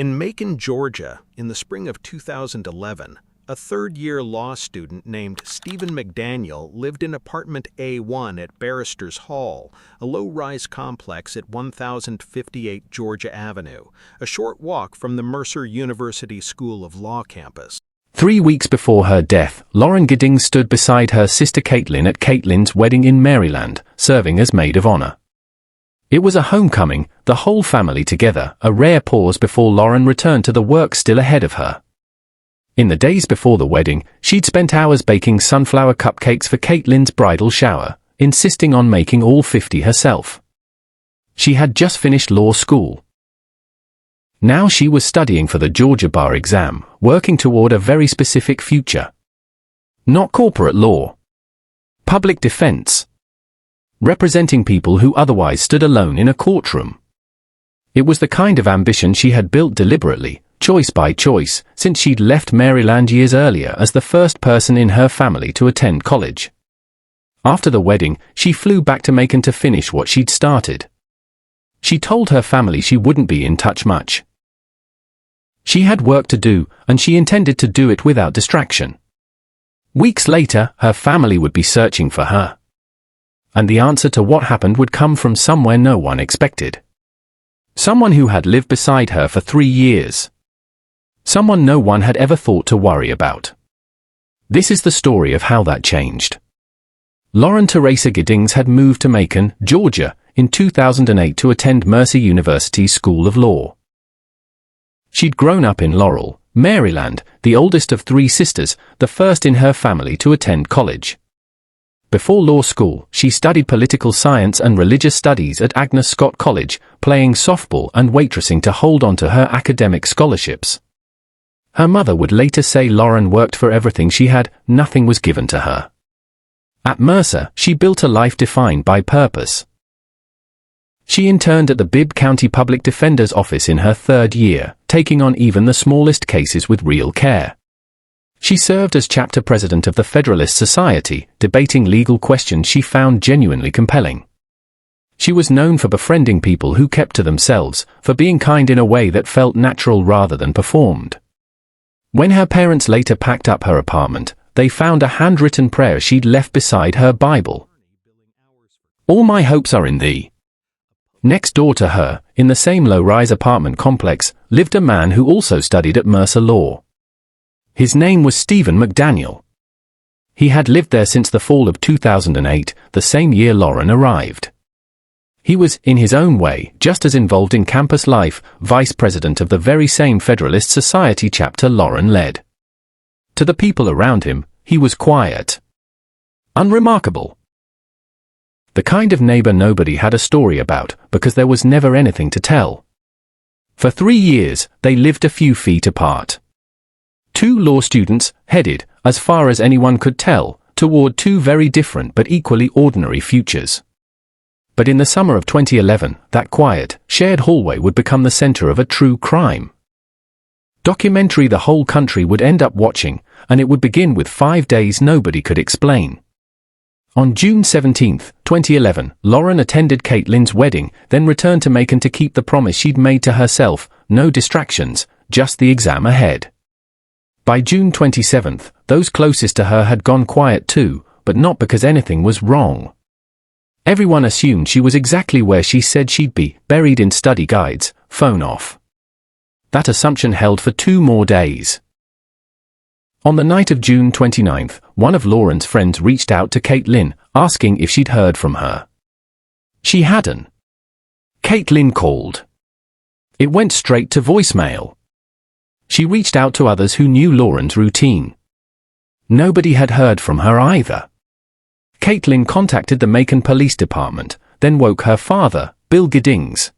In Macon, Georgia, in the spring of 2011, a third-year law student named Stephen McDaniel lived in apartment A1 at Barristers Hall, a low-rise complex at 1058 Georgia Avenue, a short walk from the Mercer University School of Law campus. 3 weeks before her death, Lauren Giddings stood beside her sister Caitlin at Caitlin's wedding in Maryland, serving as maid of honor. It was a homecoming, the whole family together, a rare pause before Lauren returned to the work still ahead of her. In the days before the wedding, she'd spent hours baking sunflower cupcakes for Caitlin's bridal shower, insisting on making all 50 herself. She had just finished law school. Now she was studying for the Georgia bar exam, working toward a very specific future. Not corporate law. Public defense. Representing people who otherwise stood alone in a courtroom. It was the kind of ambition she had built deliberately, choice by choice, since she'd left Maryland years earlier as the first person in her family to attend college. After the wedding, she flew back to Macon to finish what she'd started. She told her family she wouldn't be in touch much. She had work to do, and she intended to do it without distraction. Weeks later, her family would be searching for her. And the answer to what happened would come from somewhere no one expected. Someone who had lived beside her for 3 years. Someone no one had ever thought to worry about. This is the story of how that changed. Lauren Teresa Giddings had moved to Macon, Georgia, in 2008 to attend Mercer University's School of Law. She'd grown up in Laurel, Maryland, the oldest of 3 sisters, the first in her family to attend college. Before law school, she studied political science and religious studies at Agnes Scott College, playing softball and waitressing to hold on to her academic scholarships. Her mother would later say Lauren worked for everything she had, nothing was given to her. At Mercer, she built a life defined by purpose. She interned at the Bibb County Public Defender's Office in her 3rd year, taking on even the smallest cases with real care. She served as chapter president of the Federalist Society, debating legal questions she found genuinely compelling. She was known for befriending people who kept to themselves, for being kind in a way that felt natural rather than performed. When her parents later packed up her apartment, they found a handwritten prayer she'd left beside her Bible. "All my hopes are in thee." Next door to her, in the same low-rise apartment complex, lived a man who also studied at Mercer Law. His name was Stephen McDaniel. He had lived there since the fall of 2008, the same year Lauren arrived. He was, in his own way, just as involved in campus life, vice president of the very same Federalist Society chapter Lauren led. To the people around him, he was quiet. Unremarkable. The kind of neighbor nobody had a story about, because there was never anything to tell. For 3 years, they lived a few feet apart. 2 law students, headed, as far as anyone could tell, toward 2 very different but equally ordinary futures. But in the summer of 2011, that quiet, shared hallway would become the center of a true crime. Documentary the whole country would end up watching, and it would begin with 5 days nobody could explain. On June 17, 2011, Lauren attended Caitlin's wedding, then returned to Macon to keep the promise she'd made to herself, no distractions, just the exam ahead. By June 27, those closest to her had gone quiet too, but not because anything was wrong. Everyone assumed she was exactly where she said she'd be, buried in study guides, phone off. That assumption held for 2 more days. On the night of June 29, one of Lauren's friends reached out to Caitlin, asking if she'd heard from her. She hadn't. Caitlin called. It went straight to voicemail. She reached out to others who knew Lauren's routine. Nobody had heard from her either. Caitlin contacted the Macon Police Department, then woke her father, Bill Giddings.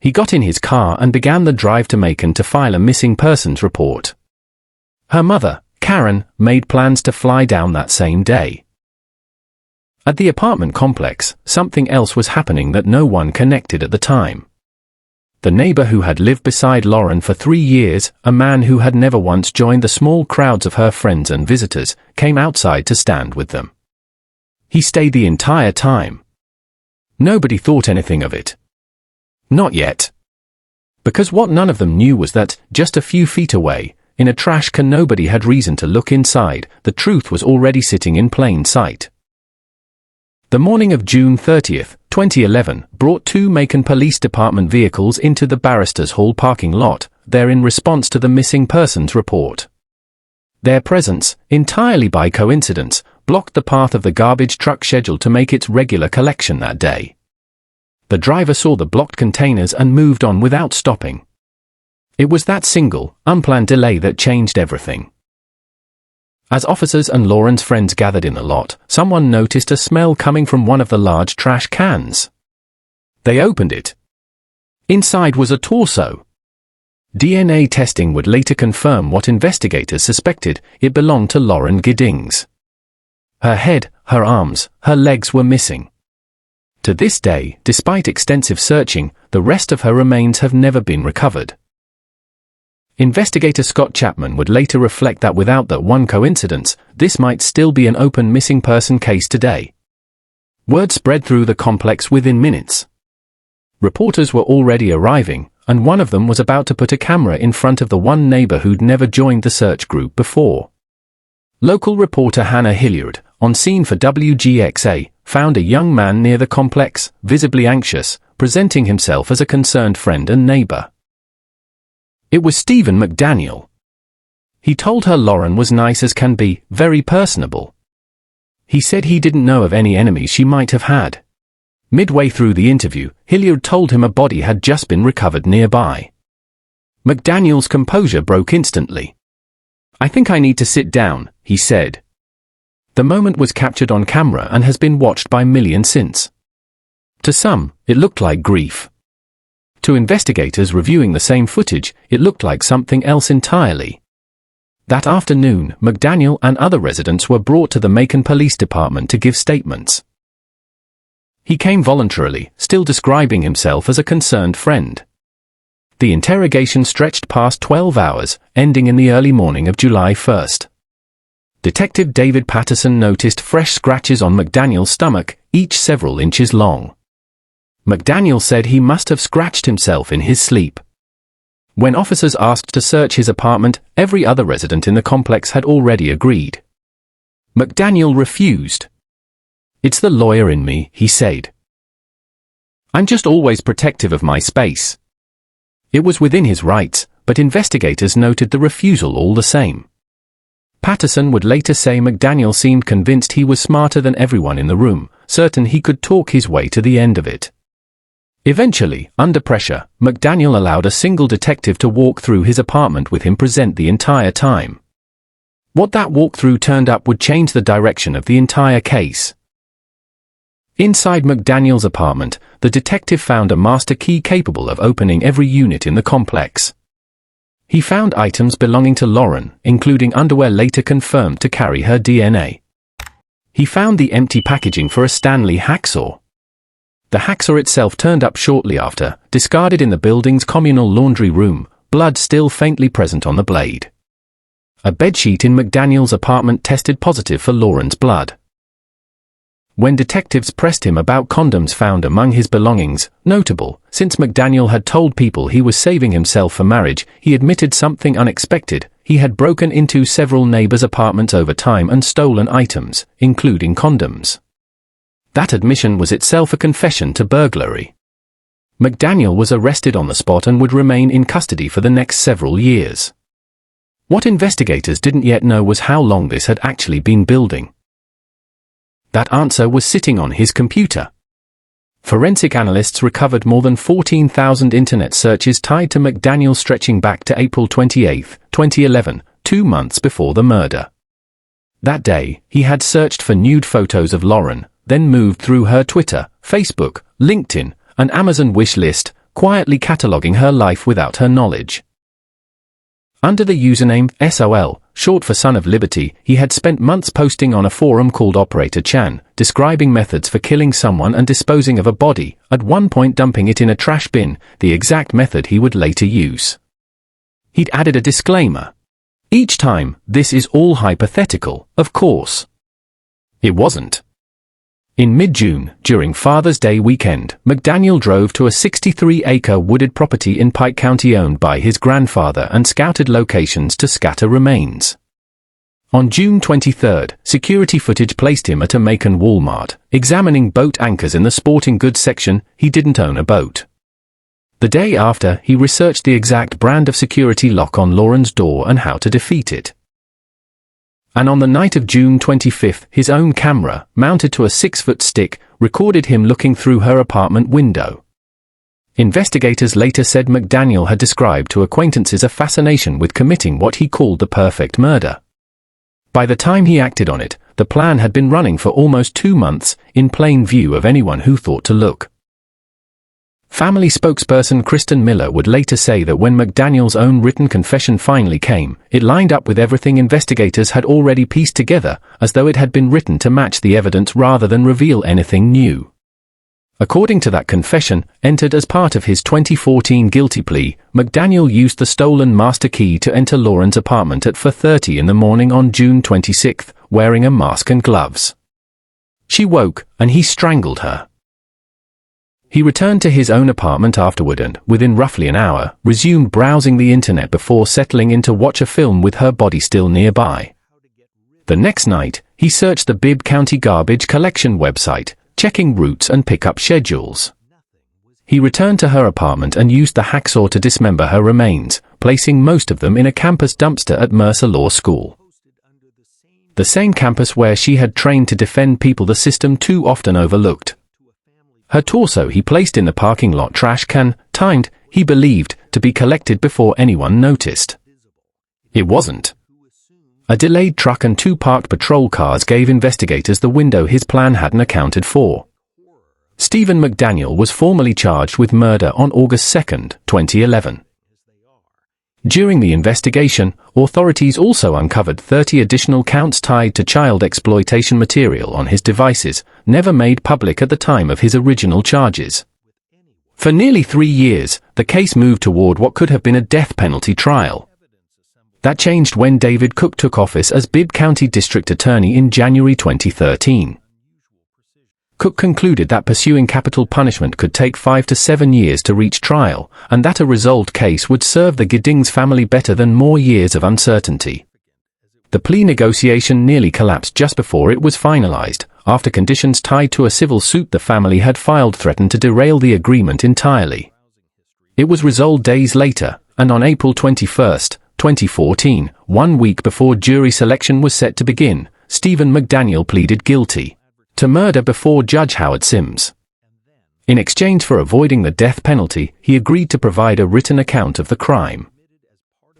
He got in his car and began the drive to Macon to file a missing persons report. Her mother, Karen, made plans to fly down that same day. At the apartment complex, something else was happening that no one connected at the time. The neighbor who had lived beside Lauren for 3 years, a man who had never once joined the small crowds of her friends and visitors, came outside to stand with them. He stayed the entire time. Nobody thought anything of it. Not yet. Because what none of them knew was that, just a few feet away, in a trash can nobody had reason to look inside, the truth was already sitting in plain sight. The morning of June 30th, 2011, brought two Macon Police Department vehicles into the Barristers Hall parking lot, there in response to the missing persons report. Their presence, entirely by coincidence, blocked the path of the garbage truck scheduled to make its regular collection that day. The driver saw the blocked containers and moved on without stopping. It was that single, unplanned delay that changed everything. As officers and Lauren's friends gathered in the lot, someone noticed a smell coming from one of the large trash cans. They opened it. Inside was a torso. DNA testing would later confirm what investigators suspected: it belonged to Lauren Giddings. Her head, her arms, her legs were missing. To this day, despite extensive searching, the rest of her remains have never been recovered. Investigator Scott Chapman would later reflect that without that one coincidence, this might still be an open missing person case today. Word spread through the complex within minutes. Reporters were already arriving, and one of them was about to put a camera in front of the one neighbor who'd never joined the search group before. Local reporter Hannah Hilliard, on scene for WGXA, found a young man near the complex, visibly anxious, presenting himself as a concerned friend and neighbor. It was Stephen McDaniel. He told her Lauren was nice as can be, very personable. He said he didn't know of any enemies she might have had. Midway through the interview, Hilliard told him a body had just been recovered nearby. McDaniel's composure broke instantly. "I think I need to sit down," he said. The moment was captured on camera and has been watched by millions since. To some, it looked like grief. To investigators reviewing the same footage, it looked like something else entirely. That afternoon, McDaniel and other residents were brought to the Macon Police Department to give statements. He came voluntarily, still describing himself as a concerned friend. The interrogation stretched past 12 hours, ending in the early morning of July 1st. Detective David Patterson noticed fresh scratches on McDaniel's stomach, each several inches long. McDaniel said he must have scratched himself in his sleep. When officers asked to search his apartment, every other resident in the complex had already agreed. McDaniel refused. "It's the lawyer in me," he said. "I'm just always protective of my space." It was within his rights, but investigators noted the refusal all the same. Patterson would later say McDaniel seemed convinced he was smarter than everyone in the room, certain he could talk his way to the end of it. Eventually, under pressure, McDaniel allowed a single detective to walk through his apartment with him present the entire time. What that walkthrough turned up would change the direction of the entire case. Inside McDaniel's apartment, the detective found a master key capable of opening every unit in the complex. He found items belonging to Lauren, including underwear later confirmed to carry her DNA. He found the empty packaging for a Stanley hacksaw. The hacksaw itself turned up shortly after, discarded in the building's communal laundry room, blood still faintly present on the blade. A bedsheet in McDaniel's apartment tested positive for Lauren's blood. When detectives pressed him about condoms found among his belongings, notable, since McDaniel had told people he was saving himself for marriage, he admitted something unexpected: he had broken into several neighbors' apartments over time and stolen items, including condoms. That admission was itself a confession to burglary. McDaniel was arrested on the spot and would remain in custody for the next several years. What investigators didn't yet know was how long this had actually been building. That answer was sitting on his computer. Forensic analysts recovered more than 14,000 internet searches tied to McDaniel stretching back to April 28, 2011, 2 months before the murder. That day, he had searched for nude photos of Lauren, then moved through her Twitter, Facebook, LinkedIn, and Amazon wish list, quietly cataloging her life without her knowledge. Under the username SOL, short for Son of Liberty, he had spent months posting on a forum called Operator Chan, describing methods for killing someone and disposing of a body, at one point dumping it in a trash bin, the exact method he would later use. He'd added a disclaimer. Each time, this is all hypothetical, of course. It wasn't. In mid-June, during Father's Day weekend, McDaniel drove to a 63-acre wooded property in Pike County owned by his grandfather and scouted locations to scatter remains. On June 23, security footage placed him at a Macon Walmart, examining boat anchors in the sporting goods section. He didn't own a boat. The day after, he researched the exact brand of security lock on Lauren's door and how to defeat it. And on the night of June 25, his own camera, mounted to a 6-foot stick, recorded him looking through her apartment window. Investigators later said McDaniel had described to acquaintances a fascination with committing what he called the perfect murder. By the time he acted on it, the plan had been running for almost 2 months, in plain view of anyone who thought to look. Family spokesperson Kristen Miller would later say that when McDaniel's own written confession finally came, it lined up with everything investigators had already pieced together, as though it had been written to match the evidence rather than reveal anything new. According to that confession, entered as part of his 2014 guilty plea, McDaniel used the stolen master key to enter Lauren's apartment at 4:30 in the morning on June 26, wearing a mask and gloves. She woke, and he strangled her. He returned to his own apartment afterward and, within roughly an hour, resumed browsing the internet before settling in to watch a film with her body still nearby. The next night, he searched the Bibb County garbage collection website, checking routes and pickup schedules. He returned to her apartment and used the hacksaw to dismember her remains, placing most of them in a campus dumpster at Mercer Law School. The same campus where she had trained to defend people the system too often overlooked. Her torso he placed in the parking lot trash can, timed, he believed, to be collected before anyone noticed. It wasn't. A delayed truck and 2 parked patrol cars gave investigators the window his plan hadn't accounted for. Stephen McDaniel was formally charged with murder on August 2, 2011. During the investigation, authorities also uncovered 30 additional counts tied to child exploitation material on his devices, never made public at the time of his original charges. For nearly 3 years, the case moved toward what could have been a death penalty trial. That changed when David Cook took office as Bibb County District Attorney in January 2013. Cook concluded that pursuing capital punishment could take 5 to 7 years to reach trial, and that a resolved case would serve the Giddings family better than more years of uncertainty. The plea negotiation nearly collapsed just before it was finalized, after conditions tied to a civil suit the family had filed threatened to derail the agreement entirely. It was resolved days later, and on April 21, 2014, 1 week before jury selection was set to begin, Stephen McDaniel pleaded guilty to murder before Judge Howard Sims. In exchange for avoiding the death penalty, he agreed to provide a written account of the crime.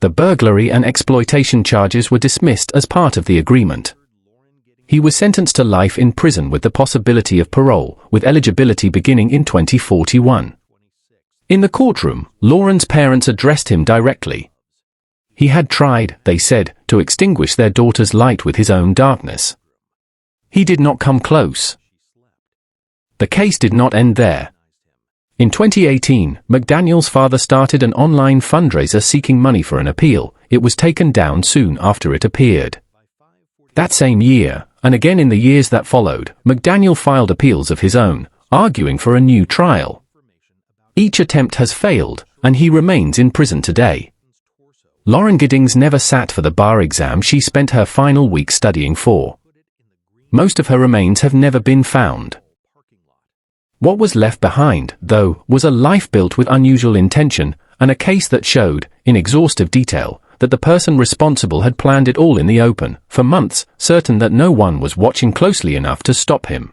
The burglary and exploitation charges were dismissed as part of the agreement. He was sentenced to life in prison with the possibility of parole, with eligibility beginning in 2041. In the courtroom, Lauren's parents addressed him directly. He had tried, they said, to extinguish their daughter's light with his own darkness. He did not come close. The case did not end there. In 2018, McDaniel's father started an online fundraiser seeking money for an appeal. It was taken down soon after it appeared. That same year, and again in the years that followed, McDaniel filed appeals of his own, arguing for a new trial. Each attempt has failed, and he remains in prison today. Lauren Giddings never sat for the bar exam she spent her final week studying for. Most of her remains have never been found. What was left behind, though, was a life built with unusual intention, and a case that showed, in exhaustive detail, that the person responsible had planned it all in the open, for months, certain that no one was watching closely enough to stop him.